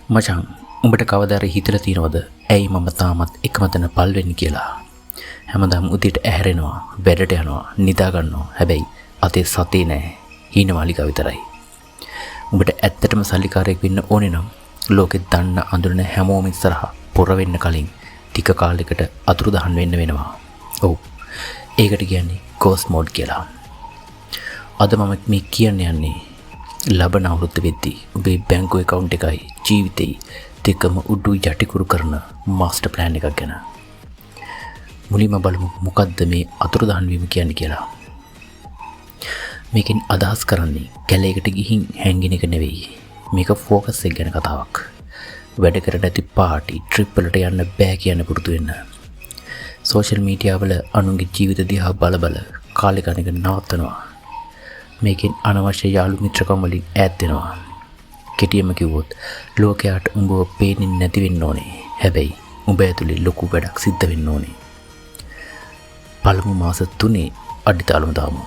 මචං උඹට කවදාද හිතලා තියෙනවද ඇයි මම තාමත් එකම තැන පල් වෙන්නේ කියලා? හැමදාම උදේට ඇහැරෙනවා, බෙඩට යනවා, නිදා ගන්නවා. හැබැයි අතේ සතේ නැහැ. හීන මාලිකාව විතරයි. උඹට ඇත්තටම සල්ලිකාරයෙක් වෙන්න ඕනේ නම් ලෝකෙ දන්න අඳුරන හැමෝම ඉස්සරහා පොර වෙන්න කලින් ටික කාලයකට අතුරුදහන් වෙන්න වෙනවා. ඔව්. ඒකට කියන්නේ ගෝස්ට් මෝඩ් කියලා. අද මම මේ කියන්න යන්නේ ලබන අවුරුද්ද වෙද්දී ඔබේ බැංකු account එකයි ජීවිතේ දෙකම උඩු යටිකුරු කරන මාස්ටර් ප්ලෑන් එකක් ගැන. මුලින්ම බලමු මොකද්ද මේ අතුරුදහන් වීම කියන්නේ කියලා. මේකෙන් අදහස් කරන්නේ කැලේකට ගිහින් හැංගින එක නෙවෙයි. මේක ફોකස් එක ගැන කතාවක්. වැඩ කර නැති පාටි ට්‍රිප් වලට යන්න බෑ කියන පුරුදු වෙන්න. සෝෂල් මීඩියා වල අනුන්ගේ ජීවිත දිහා බල බල කාලය ගන්න එක නවත්තනවා. මේකෙන් අනවශ්‍ය යාළු මිත්‍රකම් වලින් ඈත් වෙනවා. කෙටියෙන්ම කිව්වොත් ලෝකයට උඹව පේන්නේ නැති වෙන්න ඕනේ. හැබැයි උඹ ඇතුලේ ලොකු වැඩක් සිද්ධ වෙන්න ඕනේ. පළමු මාස 3 අඩිතාලම දාමු.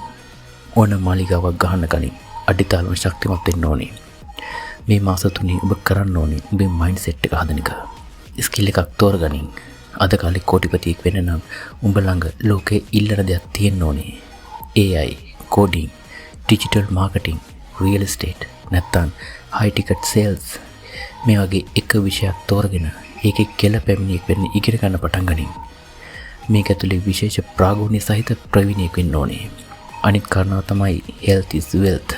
ඕන මාලිගාවක් ගහන්න කලින් අඩිතාලම ශක්තිමත් වෙන්න ඕනේ. මේ මාස 3 ඔබ කරන්න ඕනේ ඔබේ මයින්ඩ් සෙට් එක හදන එක. ස්කිල් එකක් තෝරගනින්. අද කාලේ කෝටිපතියෙක් වෙන්න නම් උඹ ළඟ ලෝකේ ඉල්ලන දෙයක් තියෙන්න ඕනේ. AI, coding, digital marketing, real estate, නැත්නම් high ticket sales. මේ වගේ එක විෂයක් තෝරගෙන ඒකේ කෙල පැමිණියෙක් වෙන්න ඉගෙන ගන්න පටන් ගනින්. මේක ඇතුලේ විශේෂ ප්‍රාගෝණික සහිත ප්‍රවීණයෙක් වෙන්න ඕනේ. අනිත් කාරණාව තමයි health is wealth.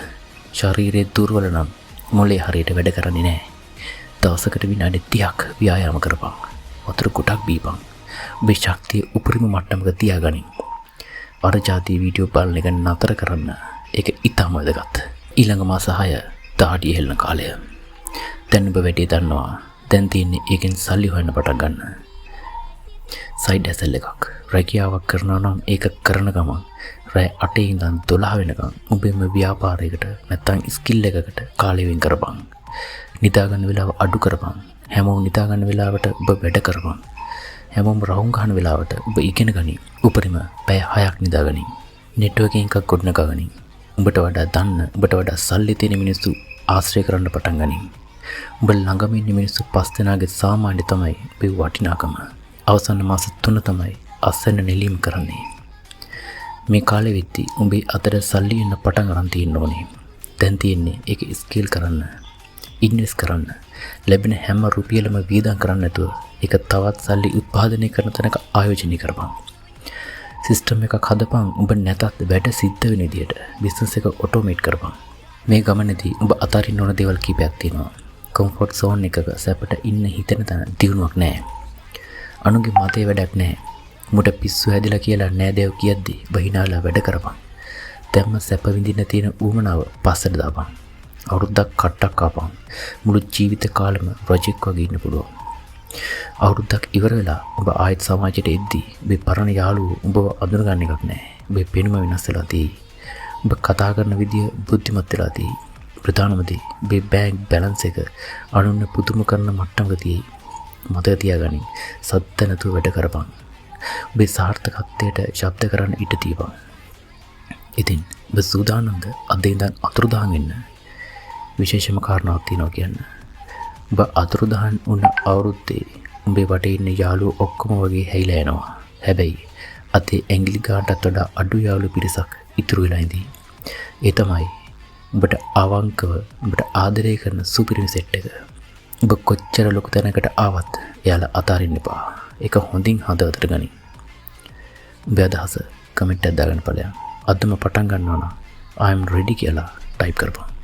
ශරීරයේ දුර්වල නම් මොලේ හරියට වැඩ කරන්නේ නැහැ. දවසකට විනාඩි 30ක් ව්‍යායාම කරපන්. වතුර කුටක් බීපන්. ඔබේ ශක්තිය උපරිම මට්ටමක තියාගනින්. අර જાති වීඩියෝ බලන එක නතර කරන්න. ඒක ඉතාම වැදගත්. ඊළඟ මාස 6 දාඩිය හෙලන කාලය. දැන් ඔබ වැඩි දන්නවා. දැන් තියෙන්නේ ඒකෙන් සල්ලි හොයන්න පටන් ගන්න. සයිඩ් ඇසල් එකක්. රැකියාවක් කරනවා නම් ඒක කරන ගමන් රෑ 8 ඉඳන් 12 වෙනකම් ඔබේම ව්‍යාපාරයකට නැත්නම් ස්කිල් එකකට කාලය වෙන් කරපන්. නිදා ගන්න වෙලාව අඩු කරපන්. හැමෝම නිදා ගන්න වෙලාවට ඔබ වැඩ කරපන්. හැමෝම රවුම් ගන්න වෙලාවට ඔබ ඉගෙන ගනි. උපරිම පැය 6ක් නිදා ගනි. නෙට්වර්කින් එකක් ගොඩනගා ගනි. උඹට වඩා දන්න, උඹට වඩා සල්ලි තියෙන මිනිස්සු ආශ්‍රය කරන්න පටන් ගනි. උඹ ළඟම ඉන්න මිනිස්සු 5 දෙනාගේ සාමාන්‍ය තමයි ඔබේ වටිනාකම. අවසන් මාස 3 තමයි අස්සන්න නෙලීම් කරන්නේ. මේ කාලෙ වෙද්දී උඹේ අතට සල්ලි එන්න පටන් ගන්න තියෙන්න ඕනේ. දැන් තියෙන්නේ ඒක ස්කේල් කරන්න, ඉන්වෙස්ට් කරන්න. ලැබෙන හැම රුපියලම වියදම් කරන්න නැතුව ඒක තවත් සල්ලි උත්පාදනය කරන තැනක ආයෝජනය කරපන්. සිස්ටම් එකක් හදපන්. උඹ නැතත් වැඩ සිද්ධ වෙන විදියට බිස්නස් එක ඔටෝමේට් කරපන්. මේ ගමනේදී උඹ අතාරින්න ඕන දේවල් කීපයක් තියෙනවා. කම්ෆර්ට් සෝන් එකක සැපට ඉන්න හිතෙන තැන දියුණුවක් නැහැ. අනුගේ මතේ වැඩක් නැහැ. මුට පිස්සු හැදිලා කියලා නෑදෑයෝ කියද්දි බහිනාලා වැඩ කරපන්. දැම්ම සැප විඳින්න තියෙන ඌමනාව පස්සට දාපන්. අවුරුද්දක් කට්ටක් කාපන්. මුළු ජීවිත කාලෙම ප්‍රොජෙක්ට් වගේ ඉන්න පුළුවන්. අවුරුද්දක් ඉවර වෙලා ඔබ ආයෙත් සමාජයට එද්දී ඔබේ පරණ යාළුවෝ ඔබව අඳුරගන්න එකක් නැහැ. ඔබේ පෙනුම වෙනස් වෙලා තියෙයි. ඔබ කතා කරන විදිය බුද්ධිමත් වෙලා තියෙයි. ප්‍රධානම දේ ඔබේ බැංක් බැලන්ස් එක අනුන්න පුදුම කරන මට්ටමක තියෙයි. මතක තියාගනින්. සත්‍ය නැතුව වැඩ කරපන්. ඔබේ සාර්ථකත්වයට ශබ්ද කරන්න ඉඩ තියපන්. ඉතින් ඔබ සූදානම්ද අද ඉඳන් අතුරුදහන් වෙන්න? විශේෂම කාරණාවක් තියෙනවා කියන්න. ඔබ අතුරුදහන් වුණ අවුරුද්දේ උඹේ වටේ ඉන්න යාළුවෝ ඔක්කොම වගේ හැයිලා යනවා. හැබැයි අතේ ඇඟිලි ගානටත් වඩා අඩු යාළු පිරිසක් ඉතුරු වෙලා ඉඳී. ඒ තමයි ඔබට අවංකව ඔබට ආදරය කරන සුපිරිම සෙට් එක. ඔබ කොච්චර ලොකු තැනකට ආවත් එයාලා අතාරින්න එපා. ඒක හොඳින් හදවතට ගනි. ඔබේ අදහස කමෙන්ට් එකක් දාගන්න ඵලයන්. අදම පටන් ගන්නවා නම් I am ready කියලා ටයිප් කරපන්.